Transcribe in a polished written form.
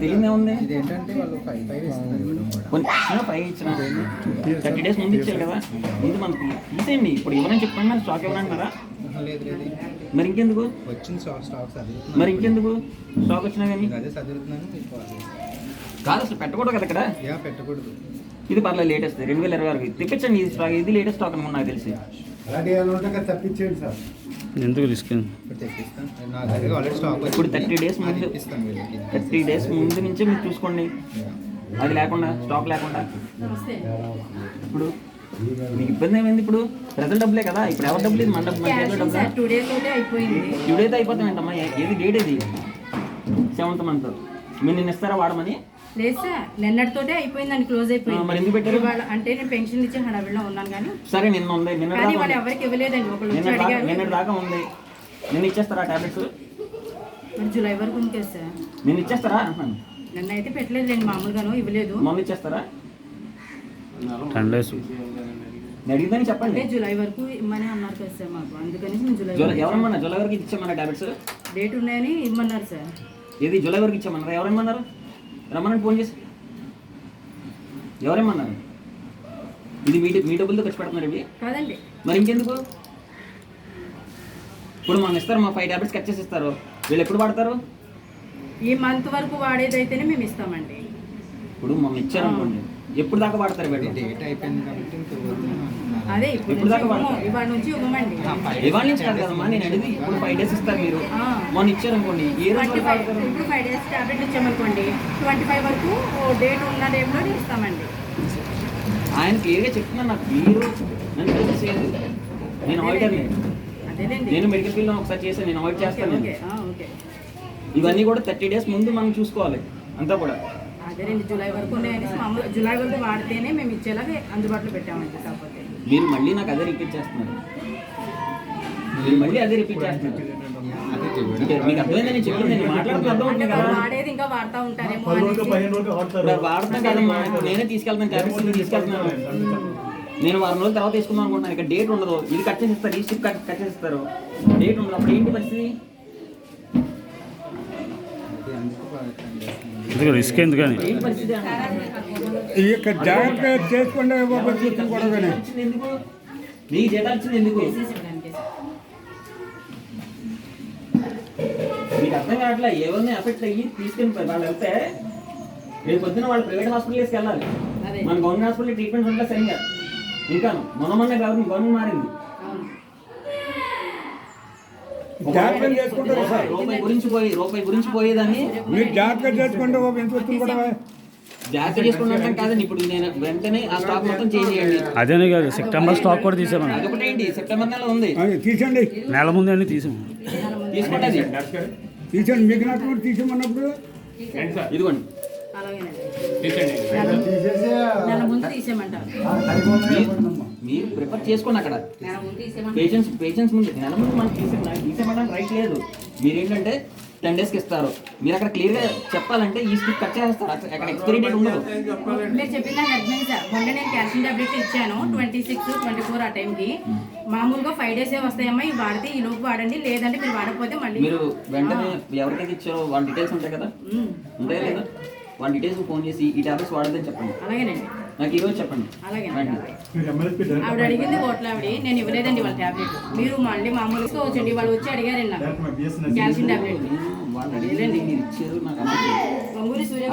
తెలియదే ఉంది. ఇదేంటంటే వాళ్ళు 5 ఇచ్చిన 30 days ముందు ఇచ్చారు కదా, ముందు మనకి తీసేయండి. ఇప్పుడు ఇవ్వనని చెప్పండి, స్టాక్ ఇవ్వనంటారా? లేదు లేదు, మరి ఇంకెందుకు వచ్చింది స్టాక్ చదువుతున్నాను. మరి ఇంకెందుకు స్టాక్ వచ్చినా కానీ అదే చదువుతున్నాను. కాదు, అసలు పెట్టకూడదు కదా ఇక్కడ. పెట్టకూడదు. ఇది పర్లేదు, లేటెస్ట్ 2026 తెప్పించండి. ఇది స్టాక్, ఇది లేటెస్ట్ స్టాక్ అనుకున్నా నాకు తెలిసి. తప్పించేయండి సార్, ఎందుకు తీసుకెళ్ళి ఇప్పుడు 30 days ముందు 30 days ముందు నుంచే మీరు చూసుకోండి. అది లేకుండా, స్టాక్ లేకుండా ఇప్పుడు మీకు ఇబ్బంది ఏమైంది? ఇప్పుడు ప్రజల డబ్బులే కదా, ఇప్పుడు ఎవరి డబ్బులు? ఇది మన డబ్బు, మన డబ్బులు. 2 days అయిపోయింది. 2 days అయిపోతాయంటమ్మా. ఏది డేట్? ఇది 7th month. మీరు నిన్న ఇస్తారా వాడమని? లేదు సార్, నిన్నటితోటే అయిపోయిందండి, క్లోజ్ అయిపోయింది. మరి ఎందుకు పెట్టారు? అంటే నేను పెన్షన్ ఇచ్చే హడావిడిలో ఉన్నాను కానీ. సరే, నిన్న ఉంది, కానీ వాళ్ళు ఎవరికి ఇవ్వలేదండి. ఒకళ్ళు వచ్చి అడిగారు. నిన్న దాకా ఉంది. నిన్న ఇచ్చేస్తారా టాబ్లెట్స్? మరి జూలై వరకు ఉంది కదా సార్. నిన్న ఇచ్చేస్తారా అంటున్నాను. నిన్న అయితే పెట్టలేదండి, మామూలుగాను ఇవ్వలేదు. మొన్న ఇచ్చేస్తారా? 10 days అడిగిందని చెప్పండి. అంటే జూలై వరకు ఇమ్మని అన్నారు కదా సార్ మాకు, అందుకని మేము జూలై ఎవరమ్మన్నా జూలై వరకు ఇచ్చామన్నా టాబ్లెట్స్? డేట్ ఉన్నాయని ఇమ్మన్నారు సార్. ఏది జూలై వరకు ఇచ్చామన్నారా? ఎవరేమన్నారు? రమ్మని ఫోన్ చేసి ఎవరేమన్నారు? ఇది మీ డబ్బులతో ఖర్చు పెడుతున్నారు ఇవి కాదండి. మరి ఇంకెందుకు? ఇప్పుడు మనం ఇస్తారు, మా 5 టాబ్లెట్స్ కట్ చేసి ఇస్తారు. వీళ్ళు ఎప్పుడు వాడతారు? ఈ మంత్ వరకు వాడేదైతేనే మేము ఇస్తామండి. ఇప్పుడు మనం ఇచ్చారు అనుకోండి, ఎప్పుడు దాకా వాడతారు? డేట్ అయిపోయింది కాబట్టి అదే ఇప్పుడు ఇవాళ నుంచి ఇవ్వమండి. ఇవాళ నుంచి కాదు కదమ్మా నేను అడిగి. ఇప్పుడు 5 days ఇస్తారు మీరు, మొన్న ఇచ్చారు అనుకోండి, ఏ రోజు వాడతారు? ఇప్పుడు 5 days టాబ్లెట్ ఇచ్చామనుకోండి, 25 వరకు డేట్ ఉన్న టైంలో ఇస్తామండి. ఆయన క్లియర్గా చెప్తున్నాను. నాకు మీరు నన్ను కలిసి చేయదు. నేను ఆడిటర్ని, అదేనండి. నేను మెడికల్ ఫీల్డ్లో ఒకసారి చేశాను, నేను ఆడిట్ చేస్తాను. ఓకే, ఇవన్నీ కూడా 30 days ముందు మనం చూసుకోవాలి అంతా కూడా. అదేనండి, జూలై వరకు ఉన్నాయని మామూలు జూలై వరకు వాడితేనే మేము ఇచ్చేలాగా అందుబాటులో పెట్టామండి. కాకపోతే మీరు మళ్ళీ నాకు అదే రిపీట్ చేస్తున్నారు. మీరు మళ్ళీ అదే రిపీట్ చేస్తున్నారు. మీకు అర్థమైంది నేను చెప్పింది. నేను మాట్లాడుతూ అర్థమవుతుంది కదా. వాడేది ఇంకా వాడుతూ ఉంటారేమో వాడతాం కదమ్మా. ఇప్పుడు నేనే తీసుకెళ్తాను, టాబ్లెట్స్ తీసుకెళ్తున్నాను. నేను 4 రోజుల తర్వాత తీసుకుందాం అనుకుంటున్నాను. ఇక్కడ డేట్ ఉండదు. ఇది కట్ చేసిస్తారు, ఈ స్టిప్ కట్ చేసిస్తారు, డేట్ ఉండదు. అప్పుడు ఏంటి పరిస్థితి? రిస్క్ ఎందుకని ఏంటి పరిస్థితి? జాగ్రత్తగా చేసుకుంటే ఎందుకు మీకు జీతాలు ఇచ్చింది ఎందుకు? మీకు అర్థం కావట్లే. ఎవరిని ఎఫెక్ట్ అయ్యి తీసుకెళ్ళి వాళ్ళు వెళ్తే రేపు పొద్దున వాళ్ళు ప్రైవేట్ హాస్పిటల్కి వెళ్ళాలి. మన గవర్నమెంట్ హాస్పిటల్ ట్రీట్మెంట్ ఉంటే సరిగా. ఇంకా మొన్న గవర్నమెంట్ మారింది. జాగ్రత్తగా చేసుకుంటారు సార్. రూపాయి గురించి పోయేదాన్ని మీరు జాగ్రత్తగా చేసుకుంటే జాగ్రత్త చేసుకుంటాం కాదండి. ఇప్పుడు నేను వెంటనే ఆ స్టాక్ మొత్తం చేంజ్ చేయండి. అదేనే కాదు, సెప్టెంబర్ స్టాక్ కూడా తీసామని. అదొకటి ఏంటి, సెప్టెంబర్ నెల ఉంది, తీసండి. నెల ముందు అన్ని తీసాము. తీసుకోండి. అది తీసండి, మీకు నచ్చినప్పుడు తీసేమన్నప్పుడు ఇదిగోండి. నెల ముందు తీసేయమంటారు. మీరు ప్రిపేర్ చేసుకోండి. అక్కడ పేషెంట్స్ ముందు నెల ముందు మనం తీసేయమని రైట్ లేదు. మీరు ఏంటంటే 10 daysకి ఇస్తారు. మీరు అక్కడ క్లియర్గా చెప్పాలంటే ఈ స్టిక్ కట్ చేస్తారు. అక్కడ ఎక్స్పైరీ డేట్ ఉండదు. మీరు చెప్పిన అర్థమైంది సార్. మొన్న నేను క్యాల్షియం టాబ్లెట్ ఇచ్చాను 26, 24 ఆ టైంకి. మామూలుగా 5 days వస్తాయమ్మా, ఇవి వాడితే ఈ లోపు వాడండి, లేదంటే మీరు వాడకపోతే మళ్ళీ. మీరు వెంటనే ఎవరికైతే ఇచ్చారో వాళ్ళ డీటెయిల్స్ ఉంటాయి కదా, ఉంటాయి లేదా? వాళ్ళ డీటెయిల్స్ ఫోన్ చేసి ఈ టాబ్లెట్స్ వాడదని చెప్పండి. అలాగేనండి, నాకు ఈరోజు చెప్పండి. అలాగేనండి. ఆవిడ అడిగింది కోట్ల ఆవిడ, నేను ఇవ్వలేదండి వాళ్ళ టాబ్లెట్. మీరు మళ్ళీ మామూలుగా వచ్చండి, వాళ్ళు వచ్చి అడిగారండి నాకు క్యాల్షియం టాబ్లెట్. వాళ్ళు అడిగేదండి మీరు ఇచ్చారు నాకు. గంగూరి సూర్య